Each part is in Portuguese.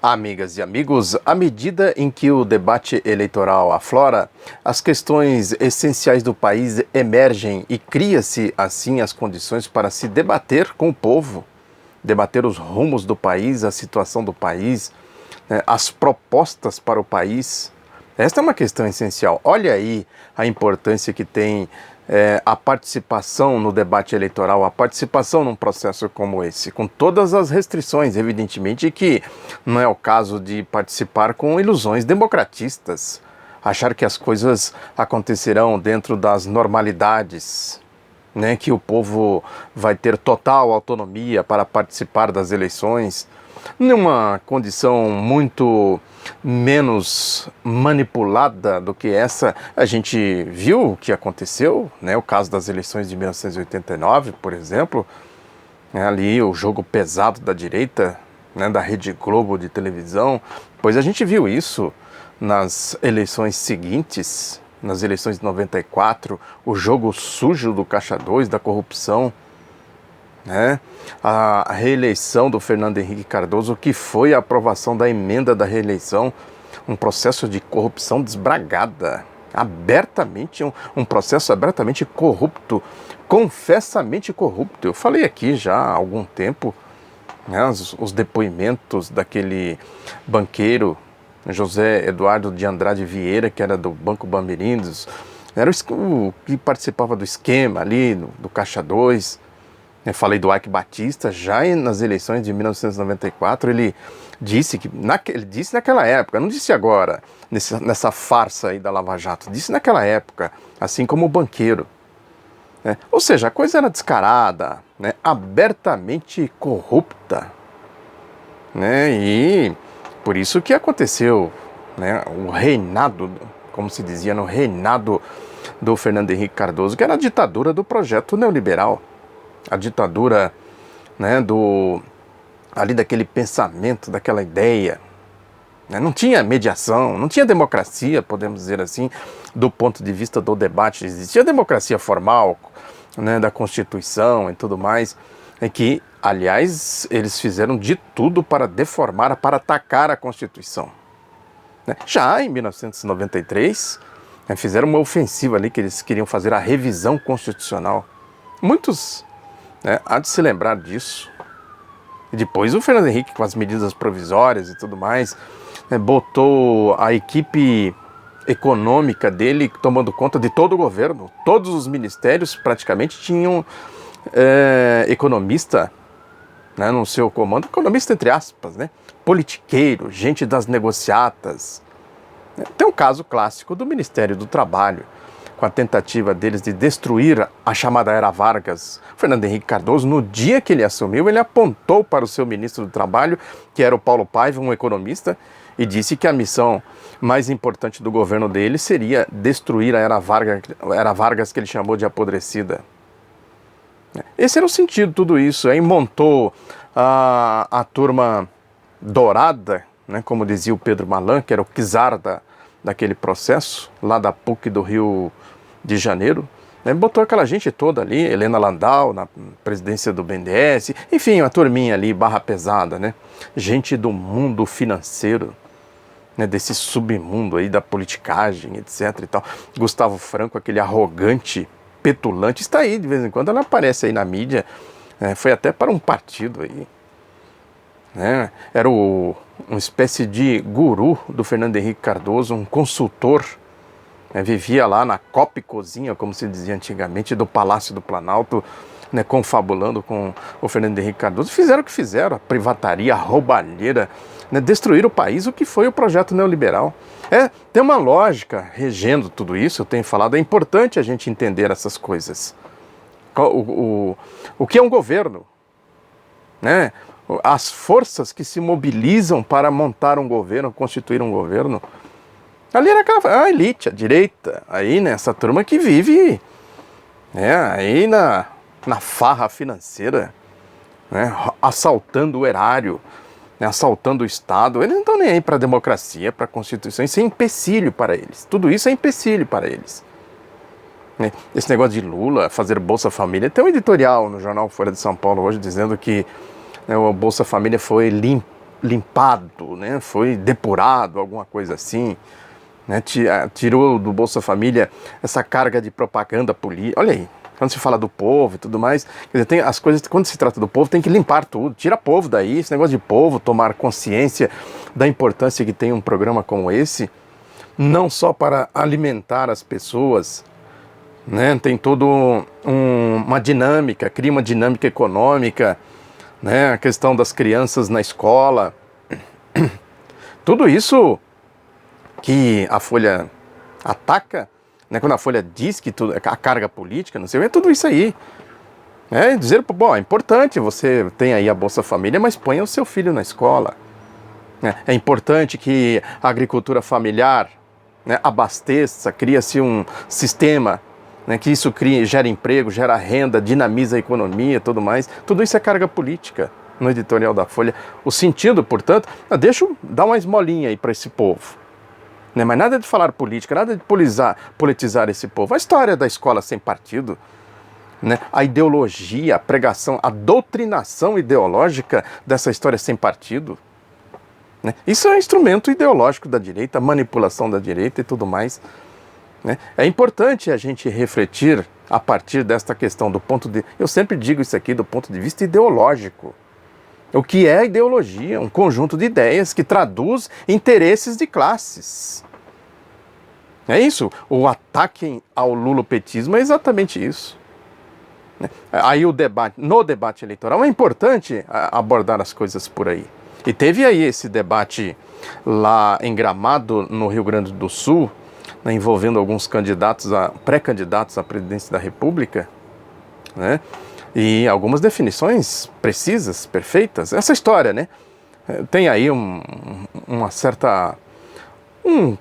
Amigas e amigos, à medida em que o debate eleitoral aflora, as questões essenciais do país emergem e cria-se, assim, as condições para se debater com o povo, debater os rumos do país, a situação do país, as propostas para o país. Esta é uma questão essencial. Olha aí a importância que tem a participação no debate eleitoral, a participação num processo como esse, com todas as restrições, evidentemente que não é o caso de participar com ilusões democratistas, achar que as coisas acontecerão dentro das normalidades, né, que o povo vai ter total autonomia para participar das eleições, numa condição muito menos manipulada do que essa. A gente viu o que aconteceu, né? O caso das eleições de 1989, por exemplo, ali o jogo pesado da direita, né, da Rede Globo de televisão, pois a gente viu isso nas eleições seguintes, nas eleições de 94, o jogo sujo do Caixa 2, da corrupção, né? A reeleição do Fernando Henrique Cardoso, que foi a aprovação da emenda da reeleição, um processo de corrupção desbragada, abertamente, um processo abertamente corrupto, confessamente corrupto. Eu falei aqui já há algum tempo, né, os depoimentos daquele banqueiro, José Eduardo de Andrade Vieira, que era do Banco Bamerindos, era o que participava do esquema ali, do Caixa 2, Eu falei do Ike Batista, já nas eleições de 1994, ele disse naquela época, não disse agora, nessa farsa aí da Lava Jato, disse naquela época, assim como o banqueiro. Né? Ou seja, a coisa era descarada, né? Abertamente corrupta. Né? E por isso que aconteceu, né? O reinado, como se dizia, no reinado do Fernando Henrique Cardoso, que era a ditadura do projeto neoliberal. A ditadura, né, ali daquele pensamento, daquela ideia. Né? Não tinha mediação, não tinha democracia, podemos dizer assim, do ponto de vista do debate. Existia democracia formal, né, da Constituição e tudo mais, que, aliás, eles fizeram de tudo para deformar, para atacar a Constituição. Né? Já em 1993, fizeram uma ofensiva ali, que eles queriam fazer a revisão constitucional. Muitos há de se lembrar disso. E depois o Fernando Henrique, com as medidas provisórias e tudo mais, botou a equipe econômica dele tomando conta de todo o governo. Todos os ministérios praticamente tinham economista, né, no seu comando, economista entre aspas, né, politiqueiro, gente das negociatas. Tem um caso clássico do Ministério do Trabalho, com a tentativa deles de destruir a chamada Era Vargas. Fernando Henrique Cardoso, no dia que ele assumiu, ele apontou para o seu ministro do Trabalho, que era o Paulo Paiva, um economista, e disse que a missão mais importante do governo dele seria destruir a Era Vargas, que ele chamou de apodrecida. Esse era o sentido de tudo isso. Aí montou a turma dourada, né, como dizia o Pedro Malan, que era o czar daquele processo, lá da PUC do Rio de Janeiro, né, botou aquela gente toda ali, Helena Landau, na presidência do BNDES, enfim, uma turminha ali, barra pesada, né, gente do mundo financeiro, né, desse submundo aí da politicagem, etc e tal. Gustavo Franco, aquele arrogante, petulante, está aí de vez em quando, ela aparece aí na mídia, foi até para um partido aí, né, era uma espécie de guru do Fernando Henrique Cardoso, um consultor, vivia lá na copa e cozinha, como se dizia antigamente, do Palácio do Planalto, né, confabulando com o Fernando Henrique Cardoso. Fizeram o que fizeram, a privataria, a roubalheira, né, destruir o país, o que foi o projeto neoliberal. Tem uma lógica regendo tudo isso, eu tenho falado, é importante a gente entender essas coisas. O que é um governo? Né? As forças que se mobilizam para montar um governo, constituir um governo. Ali era a elite, a direita, aí nessa turma que vive aí na farra financeira, né, assaltando o erário, né, assaltando o Estado. Eles não estão nem aí para a democracia, para a Constituição, isso é empecilho para eles. Tudo isso é empecilho para eles. Esse negócio de Lula, fazer Bolsa Família, tem um editorial no jornal Folha de São Paulo hoje dizendo que o Bolsa Família foi limpado, né? Foi depurado, alguma coisa assim, né? Tirou do Bolsa Família essa carga de propaganda política. Olha aí, quando se fala do povo e tudo mais, quer dizer, tem as coisas, quando se trata do povo, tem que limpar tudo, tira povo daí, esse negócio de povo, tomar consciência da importância que tem um programa como esse, não só para alimentar as pessoas, né? Tem toda uma dinâmica, cria uma dinâmica econômica, né? A questão das crianças na escola, tudo isso que a Folha ataca, né? Quando a Folha diz que a carga política, não sei, é tudo isso aí. Dizer, bom, é importante, você tem aí a Bolsa Família, mas ponha o seu filho na escola. É importante que a agricultura familiar, né, abasteça, cria-se um sistema, né, que isso gera emprego, gera renda, dinamiza a economia, tudo mais. Tudo isso é carga política no editorial da Folha. O sentido, portanto, dar uma esmolinha aí para esse povo. Né, mas nada de falar política, nada de politizar esse povo. A história da escola sem partido, né, a ideologia, a pregação, a doutrinação ideológica dessa história sem partido, né, isso é um instrumento ideológico da direita, manipulação da direita e tudo mais. Né? É importante a gente refletir a partir desta questão do ponto de... Eu sempre digo isso aqui do ponto de vista ideológico. O que é ideologia? Um conjunto de ideias que traduz interesses de classes. É isso. O ataque ao lulopetismo é exatamente isso. Aí no debate eleitoral é importante abordar as coisas por aí. E teve aí esse debate lá em Gramado, no Rio Grande do Sul, né, envolvendo alguns pré-candidatos à presidência da República, né? E algumas definições precisas, perfeitas. Essa história, né? Tem aí um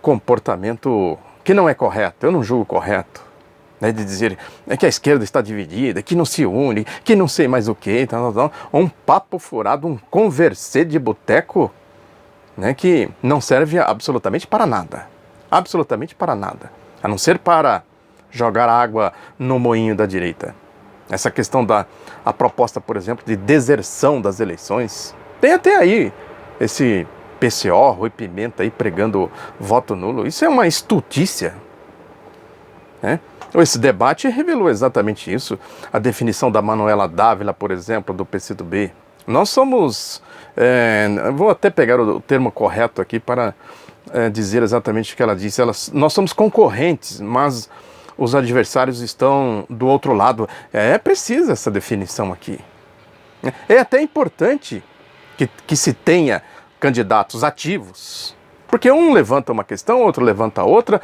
comportamento que não é correto, eu não julgo correto, né? De dizer que a esquerda está dividida, que não se une, que não sei mais o que, um papo furado, um conversê de boteco, né? Que não serve absolutamente para nada, a não ser para jogar água no moinho da direita. Essa questão a proposta, por exemplo, de deserção das eleições. Tem até aí esse PCO, Rui Pimenta aí pregando voto nulo. Isso é uma estultícia, né? Esse debate revelou exatamente isso. A definição da Manuela Dávila, por exemplo, do PCdoB. Nós somos... vou até pegar o termo correto aqui para dizer exatamente o que ela disse. Nós somos concorrentes, mas... os adversários estão do outro lado. É precisa essa definição aqui. É até importante que se tenha candidatos ativos, porque um levanta uma questão, outro levanta outra,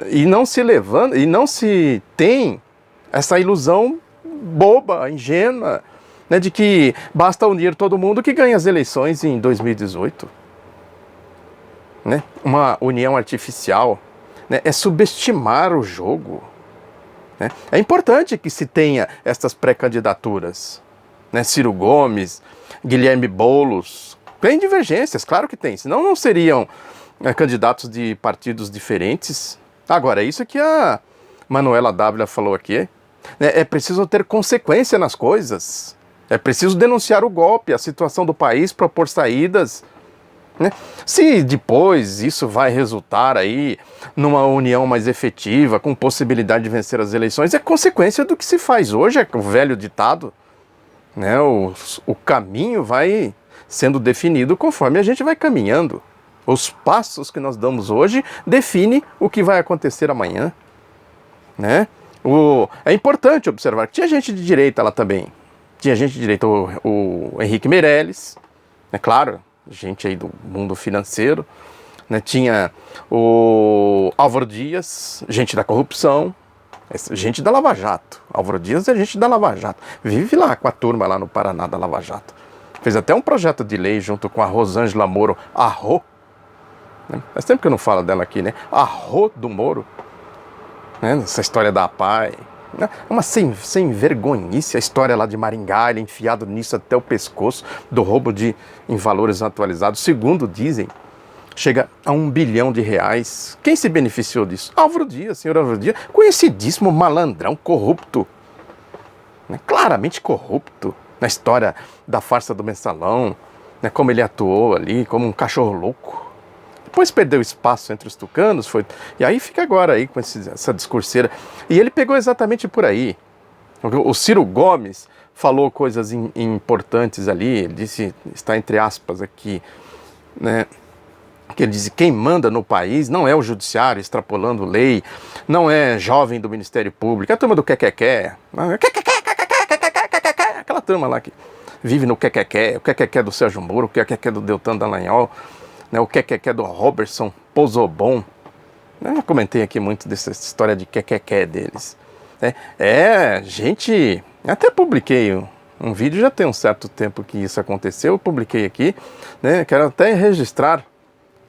e não se tem essa ilusão boba, ingênua, né, de que basta unir todo mundo que ganha as eleições em 2018. Né? Uma união artificial. É subestimar o jogo. Né? É importante que se tenha estas pré-candidaturas. Né? Ciro Gomes, Guilherme Boulos. Tem divergências, claro que tem. Senão não seriam candidatos de partidos diferentes. Agora, é isso que a Manuela Dávila falou aqui. É preciso ter consequência nas coisas. É preciso denunciar o golpe, a situação do país, propor saídas. Né? Se depois isso vai resultar aí numa união mais efetiva, com possibilidade de vencer as eleições, é consequência do que se faz hoje, é o velho ditado, né? O caminho vai sendo definido conforme a gente vai caminhando. Os passos que nós damos hoje definem o que vai acontecer amanhã. Né? É importante observar que tinha gente de direita lá também. Tinha gente de direita, o Henrique Meirelles, é claro, gente aí do mundo financeiro, né? Tinha o Álvaro Dias, gente da corrupção, gente da Lava Jato. Álvaro Dias é gente da Lava Jato, vive lá com a turma lá no Paraná da Lava Jato. Fez até um projeto de lei junto com a Rosângela Moro, a Rô, né? Faz tempo que eu não falo dela aqui, né? A Rô do Moro, né? Essa história da APAE. É uma sem vergonhice a história lá de Maringá, ele enfiado nisso até o pescoço, do roubo em valores atualizados, segundo dizem, chega a R$1 bilhão. Quem se beneficiou disso? Álvaro Dias, senhor Álvaro Dias, conhecidíssimo malandrão, corrupto, né? Claramente corrupto, na história da farsa do mensalão, né, como ele atuou ali, como um cachorro louco. Depois perdeu espaço entre os tucanos, e aí fica agora aí com essa discurseira. E ele pegou exatamente por aí. O Ciro Gomes falou coisas importantes ali, ele disse, está entre aspas aqui, né, que ele disse, quem manda no país não é o judiciário extrapolando lei, não é jovem do Ministério Público, é a turma do quequequé, aquela turma lá que vive no quequequé, o quequequé do Sérgio Moro, o quequequé do Deltan Dallagnol, né, o quequequé do Robertson Pozobon. Eu comentei aqui muito dessa história de quequequé deles. Gente, até publiquei um vídeo, já tem um certo tempo que isso aconteceu, eu publiquei aqui, né, quero até registrar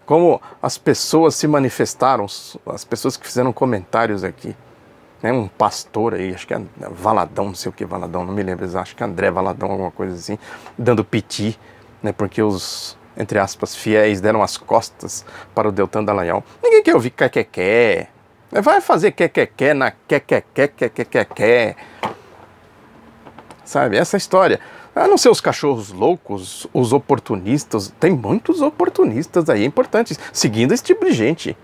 como as pessoas se manifestaram, as pessoas que fizeram comentários aqui. Um pastor aí, acho que é Valadão, não sei o que Valadão, não me lembro exato, acho que é André Valadão, alguma coisa assim, dando piti, né, porque os, entre aspas, fiéis deram as costas para o Deltan Dallagnol. Ninguém quer ouvir quequequé. Vai fazer quequequé na quequequé. Sabe, essa história. A não ser os cachorros loucos, os oportunistas, tem muitos oportunistas aí importantes, seguindo esse tipo de gente.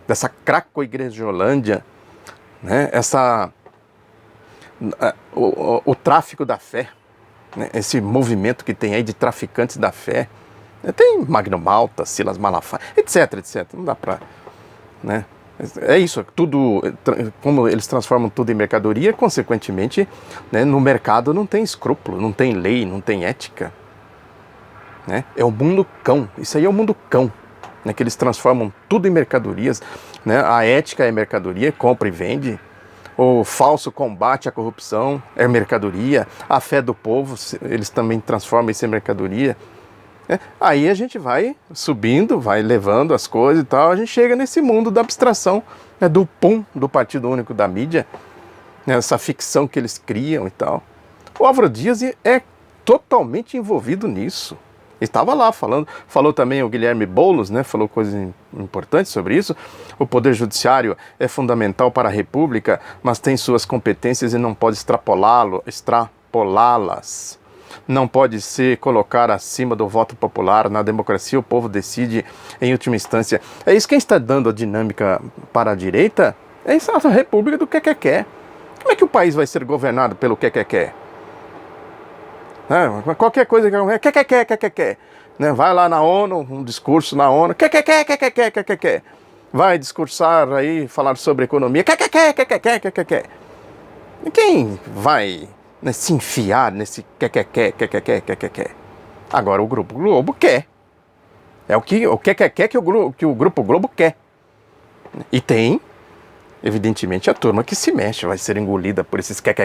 Dessa craco-igrejolândia, né? O tráfico da fé, né? Esse movimento que tem aí de traficantes da fé. Tem Magno Malta, Silas Malafaia, etc, etc. Não dá pra, né? É isso, tudo, como eles transformam tudo em mercadoria, consequentemente, né, no mercado não tem escrúpulo, não tem lei, não tem ética. Né? É o mundo cão, isso aí é o mundo cão, né, que eles transformam tudo em mercadorias. Né? A ética é mercadoria, compra e vende. O falso combate à corrupção é mercadoria. A fé do povo, eles também transformam isso em mercadoria. Aí a gente vai subindo, vai levando as coisas e tal, a gente chega nesse mundo da abstração, né, do PUM, do Partido Único da Mídia, né, essa ficção que eles criam e tal. O Álvaro Dias é totalmente envolvido nisso. Estava lá falando, falou também o Guilherme Boulos, né, falou coisas importantes sobre isso. O Poder Judiciário é fundamental para a República, mas tem suas competências e não pode extrapolá-las. Não pode se colocar acima do voto popular. Na democracia o povo decide em última instância. É isso quem está dando a dinâmica para a direita? É isso, a república do quer. Como é que o país vai ser governado pelo quer? Qualquer coisa que quer. Né? Vai lá na ONU, um discurso na ONU, quer. Vai discursar aí, falar sobre economia, quer. E quem vai, né, se enfiar nesse quer? Agora o Grupo Globo quer. É o que o Grupo Globo quer. E tem, evidentemente, a turma que se mexe, vai ser engolida por esses quer.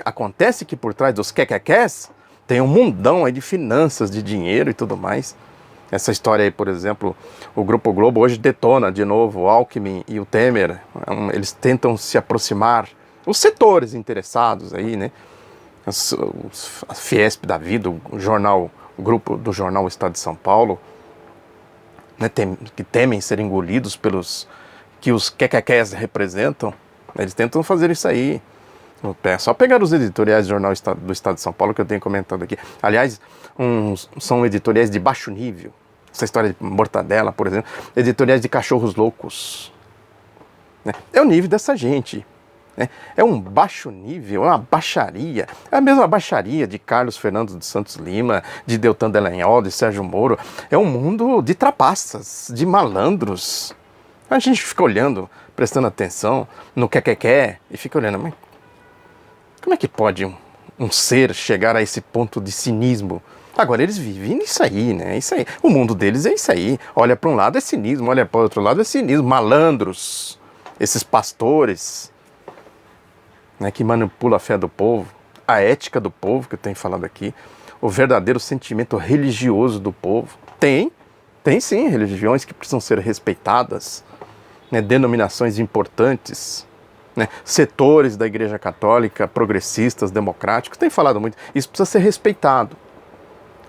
Acontece que por trás dos quer tem um mundão aí de finanças, de dinheiro e tudo mais. Essa história aí, por exemplo, o Grupo Globo hoje detona de novo o Alckmin e o Temer. Eles tentam se aproximar, os setores interessados aí, né? A Fiesp da vida, o grupo do jornal Estado de São Paulo, né, que temem ser engolidos pelos que os quequequés representam. Eles tentam fazer isso aí. É só pegar os editoriais do jornal do Estado de São Paulo que eu tenho comentado aqui. Aliás, são editoriais de baixo nível. Essa história de Mortadela, por exemplo. Editoriais de cachorros loucos. É o nível dessa gente. É um baixo nível, é uma baixaria. É a mesma baixaria de Carlos Fernando dos Santos Lima, de Deltan Dallagnol, de Sérgio Moro. É um mundo de trapaças, de malandros. A gente fica olhando, prestando atenção no quer, e fica olhando, mas como é que pode um ser chegar a esse ponto de cinismo? Agora eles vivem nisso aí, né? Isso aí. O mundo deles é isso aí. Olha para um lado é cinismo, olha para o outro lado é cinismo. Malandros, esses pastores, né, que manipulam a fé do povo, a ética do povo, que eu tenho falado aqui, o verdadeiro sentimento religioso do povo. Tem sim religiões que precisam ser respeitadas, né, denominações importantes, né, setores da Igreja Católica, progressistas, democráticos, tem falado muito, isso precisa ser respeitado.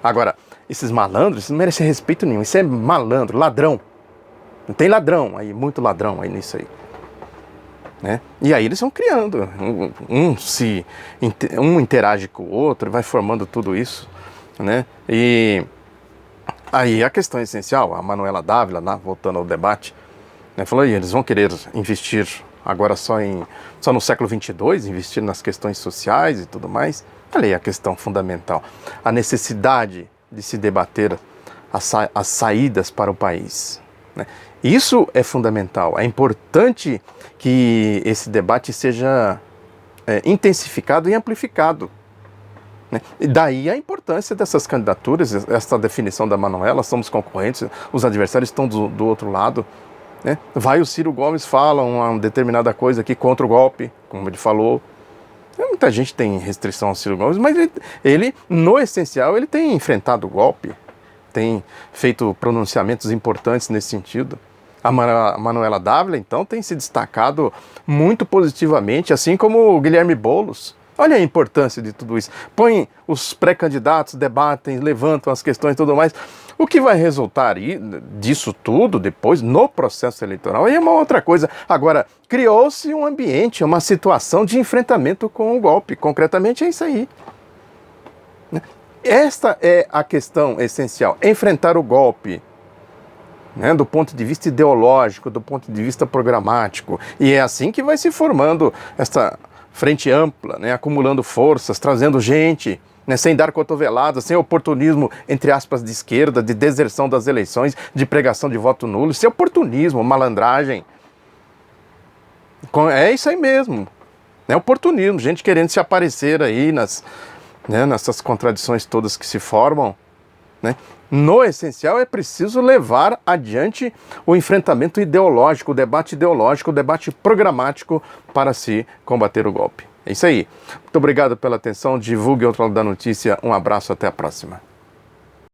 Agora, esses malandros, isso não merecem respeito nenhum, isso é malandro, ladrão. Não tem ladrão aí, muito ladrão aí nisso aí. Né? E aí eles vão criando, um interage com o outro, vai formando tudo isso. né? E aí a questão essencial, a Manuela Dávila, né, voltando ao debate, né, falou, eles vão querer investir agora só no século XXII, investir nas questões sociais e tudo mais. Olha aí a questão fundamental, a necessidade de se debater as saídas para o país, né? Isso é fundamental, é importante que esse debate seja intensificado e amplificado, né? E daí a importância dessas candidaturas, essa definição da Manuela, somos concorrentes, os adversários estão do outro lado, né? Vai o Ciro Gomes, fala uma determinada coisa aqui contra o golpe, como ele falou. Muita gente tem restrição ao Ciro Gomes, mas ele, no essencial, ele tem enfrentado o golpe, tem feito pronunciamentos importantes nesse sentido. A Manuela Dávila, então, tem se destacado muito positivamente, assim como o Guilherme Boulos. Olha a importância de tudo isso. Põe os pré-candidatos, debatem, levantam as questões e tudo mais. O que vai resultar disso tudo depois no processo eleitoral aí é uma outra coisa. Agora, criou-se um ambiente, uma situação de enfrentamento com o golpe. Concretamente é isso aí. Esta é a questão essencial. Enfrentar o golpe, né, do ponto de vista ideológico, do ponto de vista programático. E é assim que vai se formando essa frente ampla, né, acumulando forças, trazendo gente, né, sem dar cotoveladas, sem oportunismo, entre aspas, de esquerda, de deserção das eleições, de pregação de voto nulo. Isso é oportunismo, malandragem. É isso aí mesmo. É oportunismo, gente querendo se aparecer aí nessas contradições todas que se formam, né? No essencial é preciso levar adiante o enfrentamento ideológico, o debate programático para se combater o golpe. É isso aí. Muito obrigado pela atenção, divulgue Outro Lado da Notícia, um abraço, até a próxima.